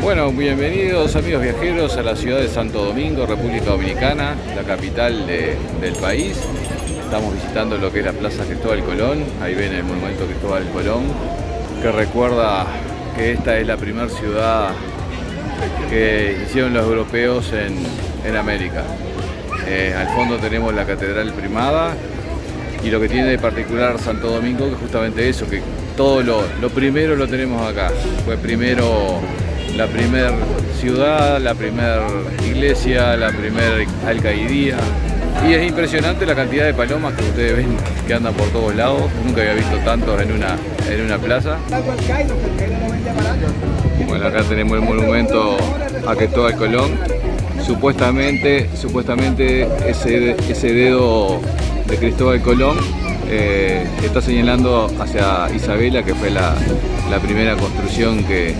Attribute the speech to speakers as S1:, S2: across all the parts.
S1: Bueno, bienvenidos amigos viajeros a la ciudad de Santo Domingo, República Dominicana, la capital del país. Estamos visitando lo que es la Plaza Cristóbal Colón. Ahí ven el monumento Cristóbal Colón, que recuerda que esta es la primera ciudad que hicieron los europeos en América. Al fondo tenemos la Catedral Primada, y lo que tiene de particular Santo Domingo que justamente eso, que todo lo primero lo tenemos acá. Fue primero la primera ciudad, la primera iglesia, la primera alcaidía. Y es impresionante la cantidad de palomas que ustedes ven que andan por todos lados. Nunca había visto tantos en una plaza. Bueno, acá tenemos el monumento a Cristóbal Colón. Supuestamente ese dedo de Cristóbal Colón está señalando hacia Isabela, que fue la primera construcción que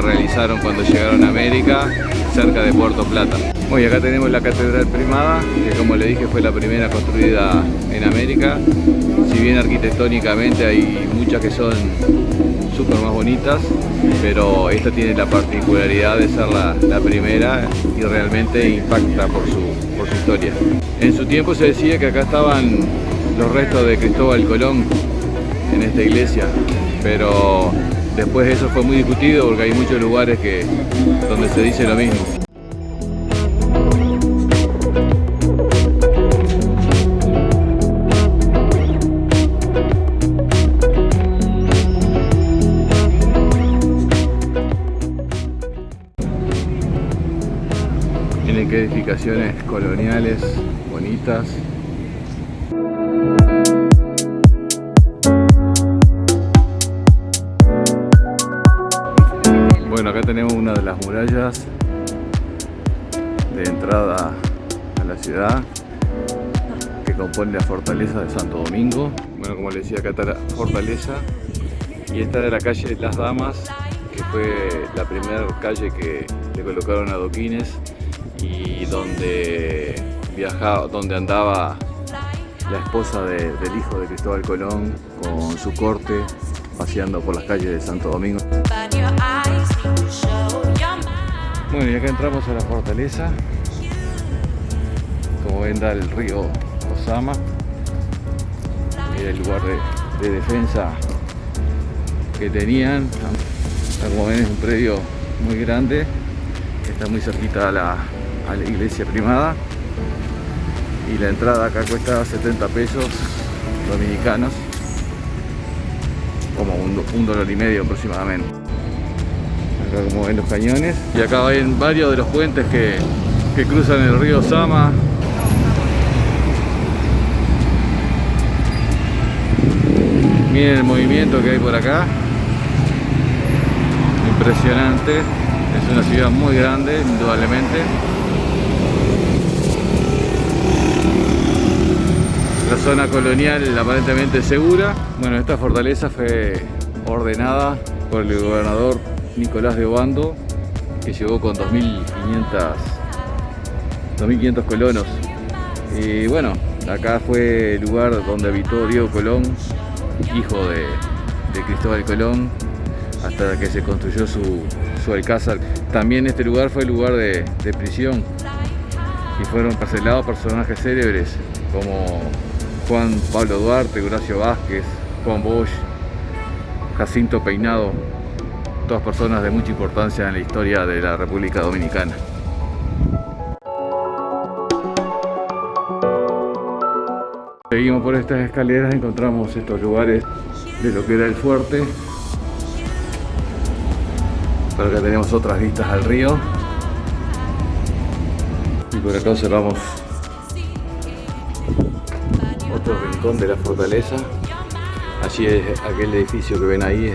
S1: realizaron cuando llegaron a América, cerca de Puerto Plata. Bueno, y acá tenemos la Catedral Primada, que como le dije fue la primera construida en América. Si bien arquitectónicamente hay muchas que son súper más bonitas, pero esta tiene la particularidad de ser la primera y realmente impacta por su historia. En su tiempo se decía que acá estaban los restos de Cristóbal Colón en esta iglesia, pero después eso fue muy discutido porque hay muchos lugares donde se dice lo mismo. Miren qué edificaciones coloniales bonitas. Bueno, acá tenemos una de las murallas de entrada a la ciudad que compone la fortaleza de Santo Domingo. Bueno, como les decía, acá está la fortaleza y esta era la calle Las Damas, que fue la primera calle que le colocaron adoquines y donde andaba la esposa del hijo de Cristóbal Colón con su corte paseando por las calles de Santo Domingo. Bueno, y acá entramos a la fortaleza. Como ven, da el río Osama. Era el lugar de defensa que tenían. Como ven, es un predio muy grande. Está muy cerquita a la iglesia primada. Y la entrada acá cuesta 70 pesos dominicanos. Como $1.50 aproximadamente. Acá como ven los cañones. Y acá ven varios de los puentes que cruzan el río Sama. Miren el movimiento que hay por acá. Impresionante. Es una ciudad muy grande, indudablemente. La zona colonial aparentemente segura. Bueno, esta fortaleza fue ordenada por el gobernador Nicolás de Obando, que llegó con 2.500 colonos. Y bueno, acá fue el lugar donde habitó Diego Colón, hijo de Cristóbal Colón, hasta que se construyó su alcázar. También este lugar fue el lugar de prisión y fueron encarcelados personajes célebres como Juan Pablo Duarte, Horacio Vázquez, Juan Bosch, Jacinto Peinado, todas personas de mucha importancia en la historia de la República Dominicana. Seguimos por estas escaleras, encontramos estos lugares de lo que era el fuerte. Por acá tenemos otras vistas al río. Y por acá observamos otro rincón de la fortaleza. Allí es aquel edificio que ven ahí,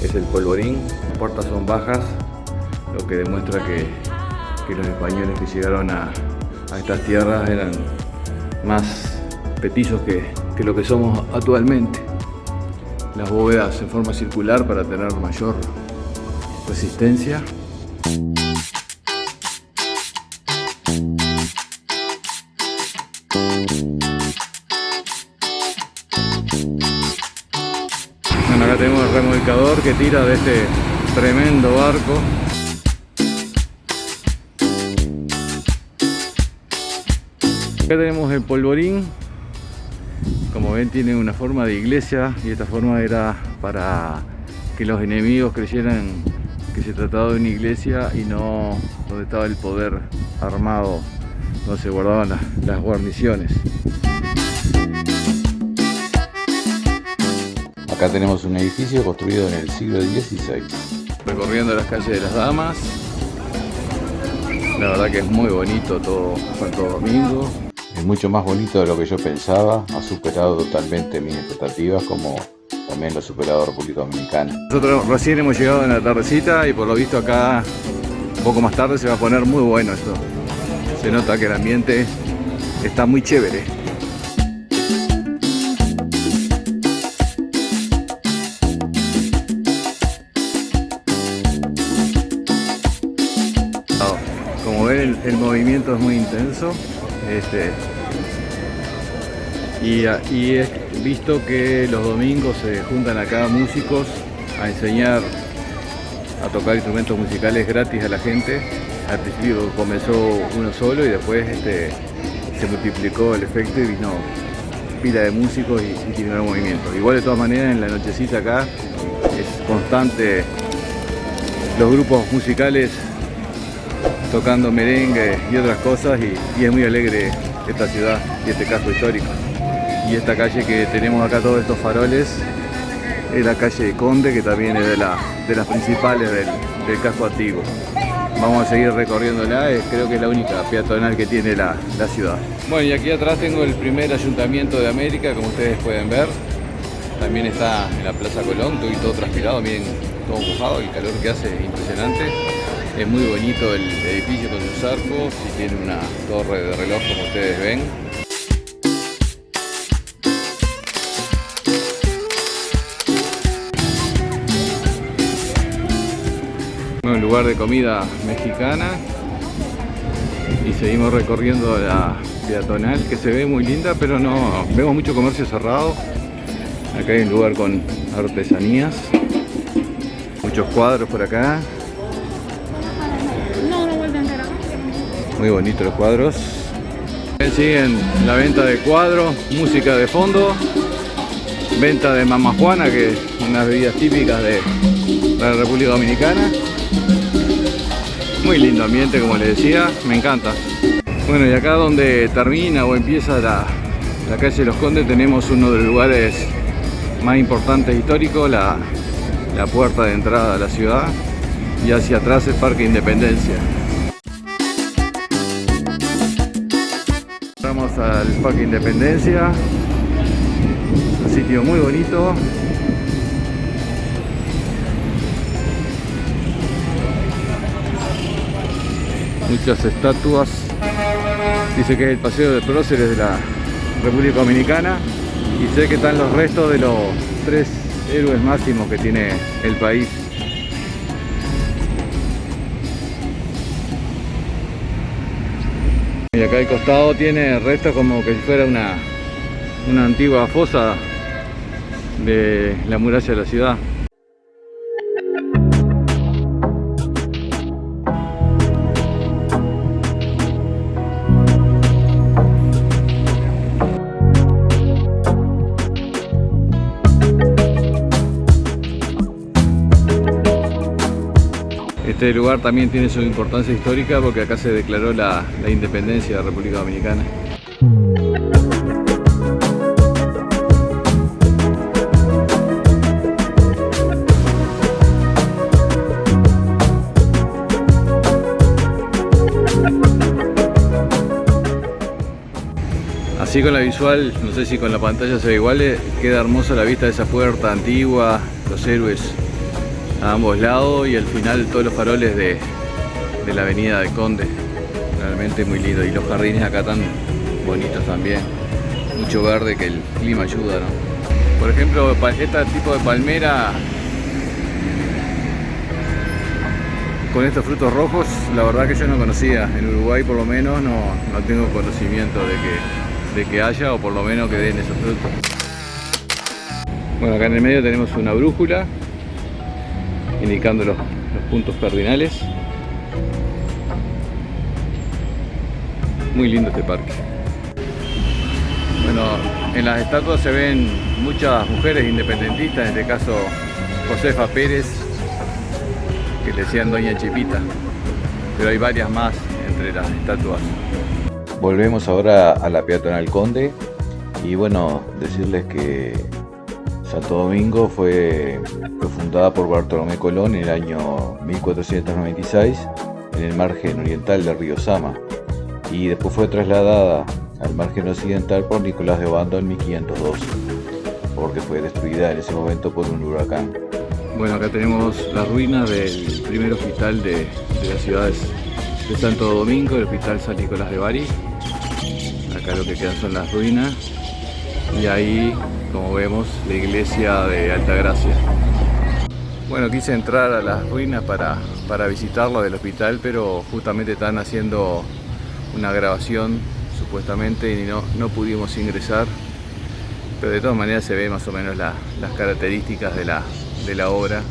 S1: es el Polvorín. Las puertas son bajas, lo que demuestra que los españoles que llegaron a estas tierras eran más petizos que lo que somos actualmente. Las bóvedas en forma circular para tener mayor resistencia. Bueno, acá tenemos el remolcador que tira de este Tremendo barco. Acá tenemos el polvorín. Como ven, tiene una forma de iglesia y esta forma era para que los enemigos creyeran que se trataba de una iglesia y no donde estaba el poder armado, donde se guardaban las guarniciones. Acá tenemos un edificio construido en el siglo XVI. Recorriendo las calles de las Damas. La verdad que es muy bonito todo Santo Domingo. Es mucho más bonito de lo que yo pensaba. Ha superado totalmente mis expectativas, como también lo ha superado República Dominicana. Nosotros recién hemos llegado en la tardecita y por lo visto acá un poco más tarde se va a poner muy bueno esto. Se nota que el ambiente está muy chévere. Como ven, el movimiento es muy intenso. Y he visto que los domingos se juntan acá músicos a enseñar a tocar instrumentos musicales gratis a la gente. Al principio comenzó uno solo y después se multiplicó el efecto y vino pila de músicos y tiene un movimiento. Igual de todas maneras en la nochecita acá es constante los grupos musicales tocando merengue y otras cosas y es muy alegre esta ciudad y este casco histórico. Y esta calle que tenemos acá, todos estos faroles, es la calle Conde, que también es de las principales del casco antiguo. Vamos a seguir recorriéndola, creo que es la única peatonal que tiene la ciudad. Bueno, y aquí atrás tengo el primer ayuntamiento de América, como ustedes pueden ver. También está en la Plaza Colón, estoy todo transpirado, miren, todo mojado, el calor que hace es impresionante. Es muy bonito el edificio con sus arcos y tiene una torre de reloj, como ustedes ven. Un lugar de comida mexicana y seguimos recorriendo la peatonal, que se ve muy linda, pero no vemos mucho comercio cerrado. Acá hay un lugar con artesanías, muchos cuadros por acá. Muy bonitos los cuadros. Siguen la venta de cuadros, música de fondo, venta de Mama Juana, que es unas bebidas típicas de la República Dominicana. Muy lindo ambiente, como les decía, me encanta. Bueno, y acá donde termina o empieza la calle de los Condes tenemos uno de los lugares más importantes históricos, la puerta de entrada a la ciudad, y hacia atrás el Parque Independencia. Vamos al Parque Independencia, un sitio muy bonito. Muchas estatuas. Dice que es el paseo de próceres de la República Dominicana y sé que están los restos de los 3 héroes máximos que tiene el país. Y acá al costado tiene restos como que si fuera una antigua fosa de la muralla de la ciudad. Este lugar también tiene su importancia histórica porque acá se declaró la independencia de la República Dominicana. Así con la visual, no sé si con la pantalla se ve igual, queda hermosa la vista de esa puerta antigua, los héroes a ambos lados y al final todos los faroles de la avenida del Conde. Realmente muy lindo, y los jardines acá tan bonitos también, mucho verde que el clima ayuda, ¿no? Por ejemplo, este tipo de palmera con estos frutos rojos, la verdad que yo no conocía. En Uruguay por lo menos no tengo conocimiento de que haya, o por lo menos que den esos frutos. Bueno, acá en el medio tenemos una brújula indicando los puntos cardinales. Muy lindo este parque. Bueno, en las estatuas se ven muchas mujeres independentistas, en este caso Josefa Pérez, que le decían Doña Chepita, pero hay varias más entre las estatuas. Volvemos ahora a la peatonal Conde y bueno, decirles que Santo Domingo fue fundada por Bartolomé Colón en el año 1496 en el margen oriental del río Sama y después fue trasladada al margen occidental por Nicolás de Obando en 1502 porque fue destruida en ese momento por un huracán. Bueno, acá tenemos las ruinas del primer hospital de las ciudades de Santo Domingo, el Hospital San Nicolás de Bari. Acá lo que quedan son las ruinas y ahí, como vemos, la iglesia de Altagracia. Bueno, quise entrar a las ruinas para visitarlo del hospital, pero justamente están haciendo una grabación supuestamente y no pudimos ingresar, pero de todas maneras se ve más o menos las características de la obra,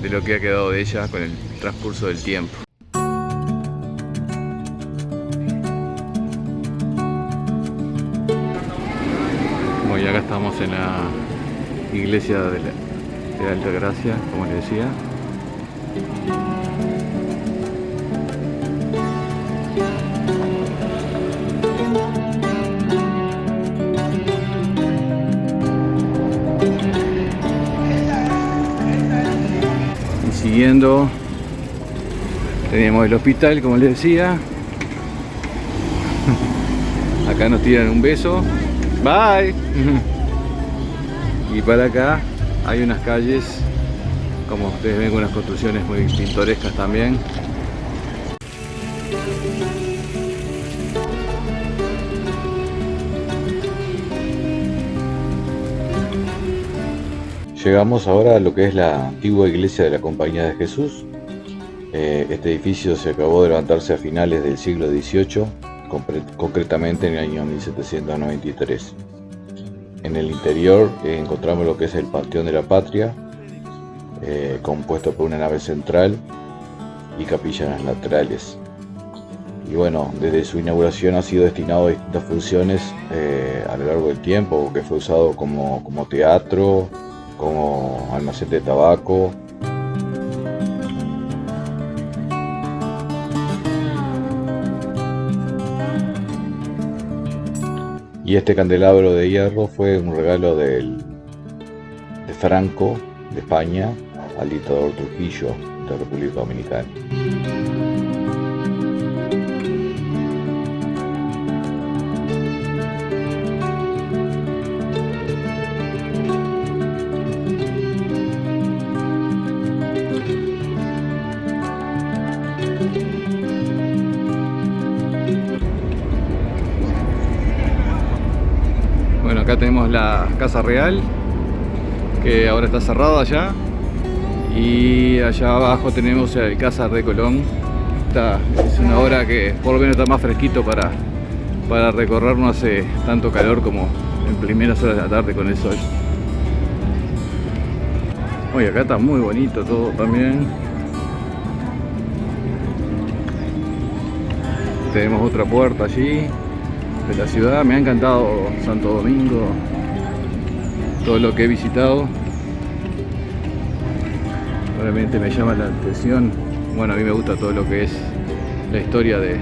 S1: de lo que ha quedado de ella con el transcurso del tiempo. Bueno, y acá estamos en la iglesia de Altagracia, como les decía. Siguiendo, tenemos el hospital, como les decía. Acá nos tiran un beso. Bye. Y para acá hay unas calles, como ustedes ven, con unas construcciones muy pintorescas también. Llegamos ahora a lo que es la antigua iglesia de la Compañía de Jesús. Este edificio se acabó de levantarse a finales del siglo XVIII, concretamente en el año 1793. En el interior encontramos lo que es el Panteón de la Patria, compuesto por una nave central y capillas laterales. Y bueno, desde su inauguración ha sido destinado a distintas funciones a lo largo del tiempo, que fue usado como teatro, como almacén de tabaco. Y este candelabro de hierro fue un regalo de Franco, de España, al dictador Trujillo, de la República Dominicana. Bueno, acá tenemos la Casa Real, que ahora está cerrada ya, y allá abajo tenemos el Alcázar de Colón. Es una hora que por lo menos está más fresquito para recorrer, no hace tanto calor como en primeras horas de la tarde con el sol. Oye, acá está muy bonito todo también. Tenemos otra puerta allí de la ciudad. Me ha encantado Santo Domingo, todo lo que he visitado. Realmente me llama la atención. Bueno, a mí me gusta todo lo que es la historia de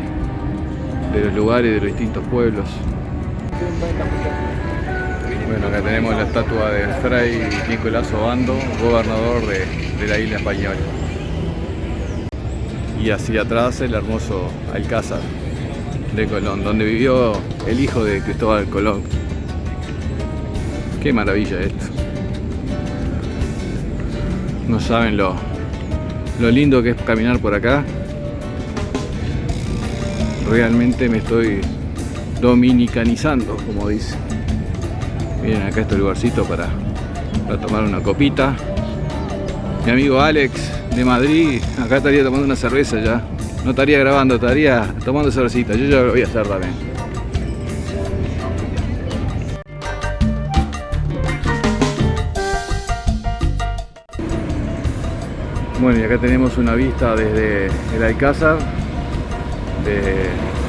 S1: los lugares, de los distintos pueblos. Bueno, acá tenemos la estatua de Fray Nicolás Obando, gobernador de la isla española. Y hacia atrás el hermoso Alcázar de Colón, donde vivió el hijo de Cristóbal Colón. Qué maravilla esto. No saben lo lindo que es caminar por acá. Realmente me estoy dominicanizando, como dice. Miren acá este lugarcito para tomar una copita. Mi amigo Alex de Madrid acá estaría tomando una cerveza ya. No estaría grabando, estaría tomando cervecita. Yo ya lo voy a hacer también. Bueno, y acá tenemos una vista desde el Alcázar, de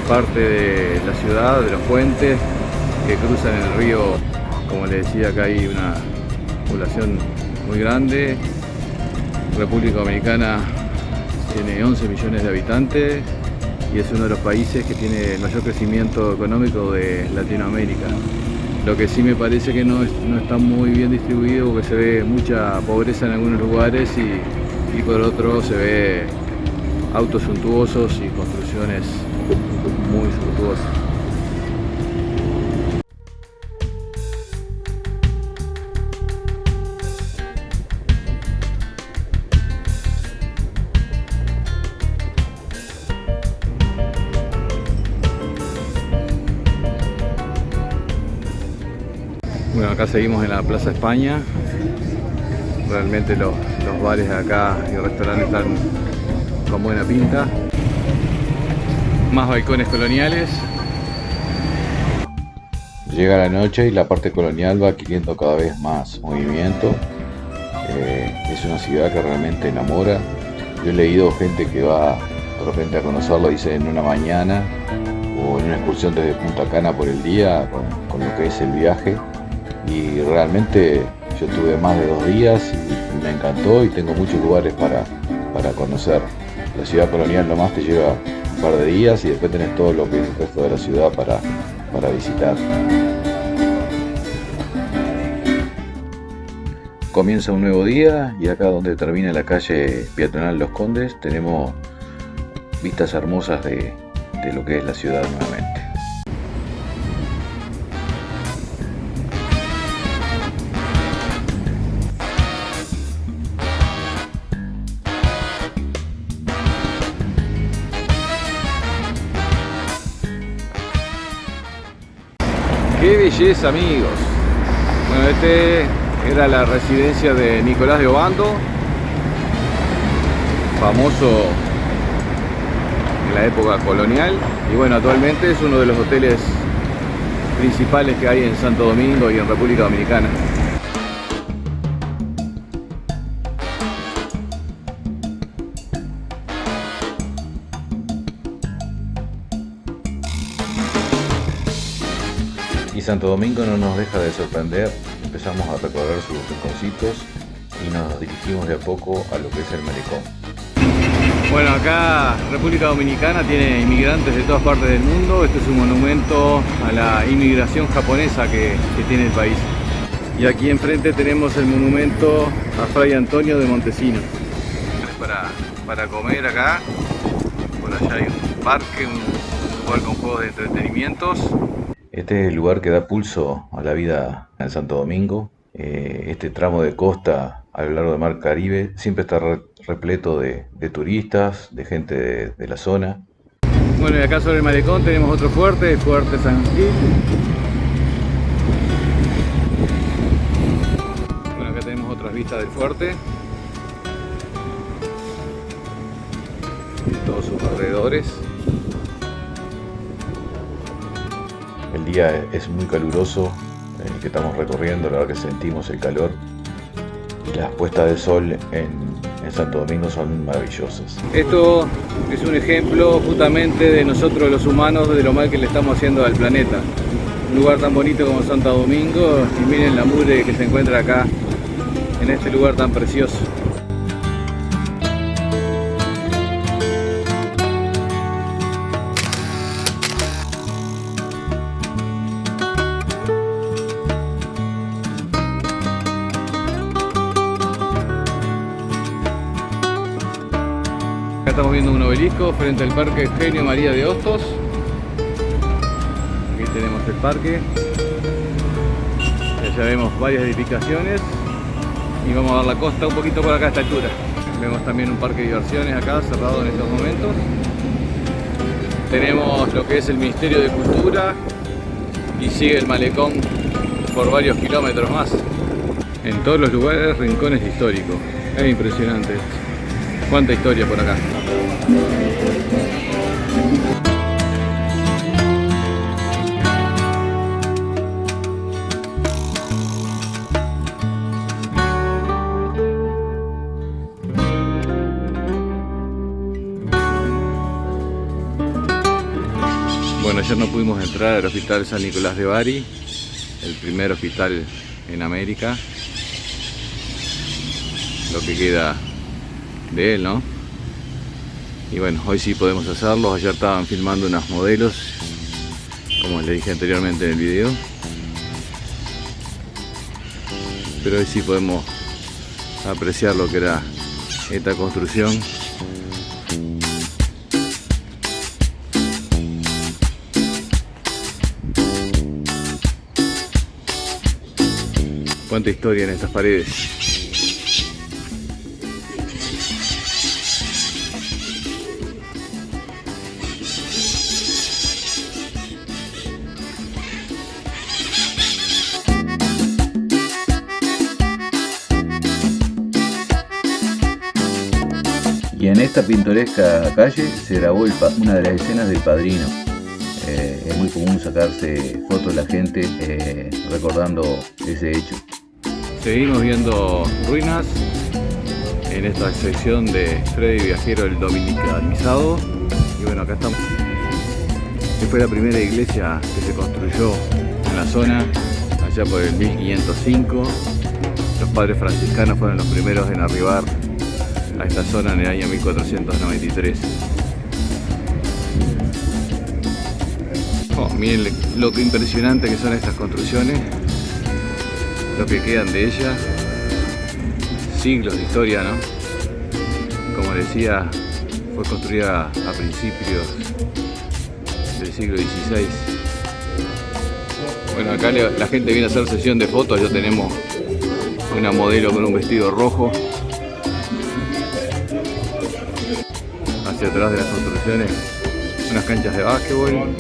S1: parte de la ciudad, de los puentes que cruzan el río. Como les decía, acá hay una población muy grande. República Dominicana tiene 11 millones de habitantes y es uno de los países que tiene el mayor crecimiento económico de Latinoamérica. Lo que sí me parece que no está muy bien distribuido, porque se ve mucha pobreza en algunos lugares y por otro se ve autos suntuosos y construcciones muy suntuosas. Bueno, acá seguimos en la Plaza España. Realmente los bares de acá y restaurantes están con buena pinta. Más balcones coloniales.
S2: Llega la noche y la parte colonial va adquiriendo cada vez más movimiento. Es una ciudad que realmente enamora. Yo he leído gente que va de repente a conocerlo, dice en una mañana o en una excursión desde Punta Cana por el día con lo que es el viaje. Y realmente yo tuve más de 2 días y me encantó, y tengo muchos lugares para conocer. La ciudad colonial nomás te lleva un par de días y después tenés todo lo que es el resto de la ciudad para visitar. Comienza un nuevo día y acá donde termina la calle peatonal Los Condes tenemos vistas hermosas de lo que es la ciudad nuevamente.
S1: ¡Qué belleza, amigos! Bueno, este era la residencia de Nicolás de Obando, famoso en la época colonial, y bueno, actualmente es uno de los hoteles principales que hay en Santo Domingo y en República Dominicana.
S2: Y Santo Domingo no nos deja de sorprender. Empezamos a recorrer sus rinconcitos y nos dirigimos de a poco a lo que es el malecón.
S1: Bueno, acá República Dominicana tiene inmigrantes de todas partes del mundo. Este es un monumento a la inmigración japonesa que tiene el país. Y aquí enfrente tenemos el monumento a Fray Antonio de Montesinos. Para comer acá. Por allá hay un parque, un lugar con juegos de entretenimientos.
S2: Este es el lugar que da pulso a la vida en Santo Domingo. Este tramo de costa a lo largo del Mar Caribe siempre está repleto de turistas, de gente de la zona.
S1: Bueno, y acá sobre el malecón tenemos otro fuerte, el Fuerte San Gil. Bueno, acá tenemos otras vistas del fuerte y todos sus alrededores.
S2: El día es muy caluroso, el que estamos recorriendo, la verdad que sentimos el calor. Y las puestas de sol en Santo Domingo son maravillosas.
S1: Esto es un ejemplo justamente de nosotros los humanos, de lo mal que le estamos haciendo al planeta. Un lugar tan bonito como Santo Domingo, y miren la mugre que se encuentra acá, en este lugar tan precioso. Acá estamos viendo un obelisco frente al Parque Eugenio María de Hostos. Aquí tenemos el parque. Ya vemos varias edificaciones y vamos a dar la costa un poquito por acá a esta altura. Vemos también un parque de diversiones acá cerrado en estos momentos. Tenemos lo que es el Ministerio de Cultura y sigue el malecón por varios kilómetros más. En todos los lugares rincones históricos. Es impresionante. Cuánta historia por acá. ayer no pudimos entrar al Hospital San Nicolás de Bari, el primer hospital en América, lo que queda de él, ¿no? Y bueno, hoy sí podemos hacerlo. Ayer estaban filmando unos modelos, como les dije anteriormente en el video, pero hoy sí podemos apreciar lo que era esta construcción. Cuánta historia en estas paredes.
S2: Y en esta pintoresca calle se grabó una de las escenas del Padrino. Es muy común sacarse fotos de la gente recordando ese hecho.
S1: Seguimos viendo ruinas en esta sección de Freddy Viajero el Dominicanizado. Y bueno, acá estamos. Esta fue la primera iglesia que se construyó en la zona allá por el 1505. Los padres franciscanos fueron los primeros en arribar a esta zona en el año 1493. Miren lo que impresionante que son estas construcciones, lo que quedan de ellas, siglos de historia, ¿no? Como decía, fue construida a principios del siglo XVI. Bueno, acá la gente viene a hacer sesión de fotos. Ya tenemos una modelo con un vestido rojo. Hacia atrás de las construcciones, unas canchas de básquetbol.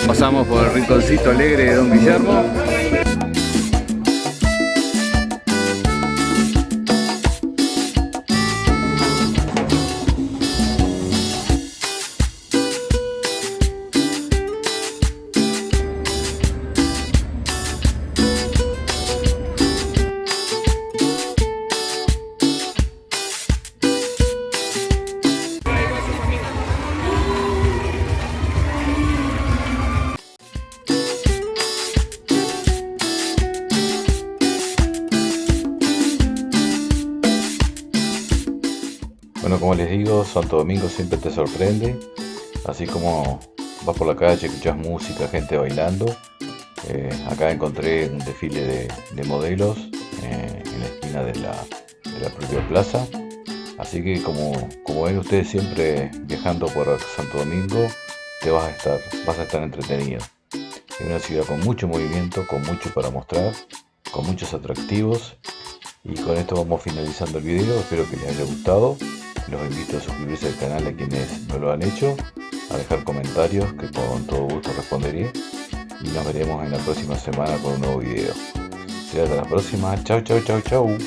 S1: Pasamos por el rinconcito alegre de Don Guillermo.
S2: Bueno, como les digo, Santo Domingo siempre te sorprende. Así como vas por la calle, escuchas música, gente bailando. Acá encontré un desfile de modelos en la esquina de la propia plaza. Así que como ven ustedes, siempre viajando por Santo Domingo, vas a estar entretenido. Es una ciudad con mucho movimiento, con mucho para mostrar, con muchos atractivos. Y con esto vamos finalizando el video. Espero que les haya gustado. Los invito a suscribirse al canal a quienes no lo han hecho, a dejar comentarios que con todo gusto responderé, y nos veremos en la próxima semana con un nuevo video. Será hasta la próxima. Chau, chau, chau, chau.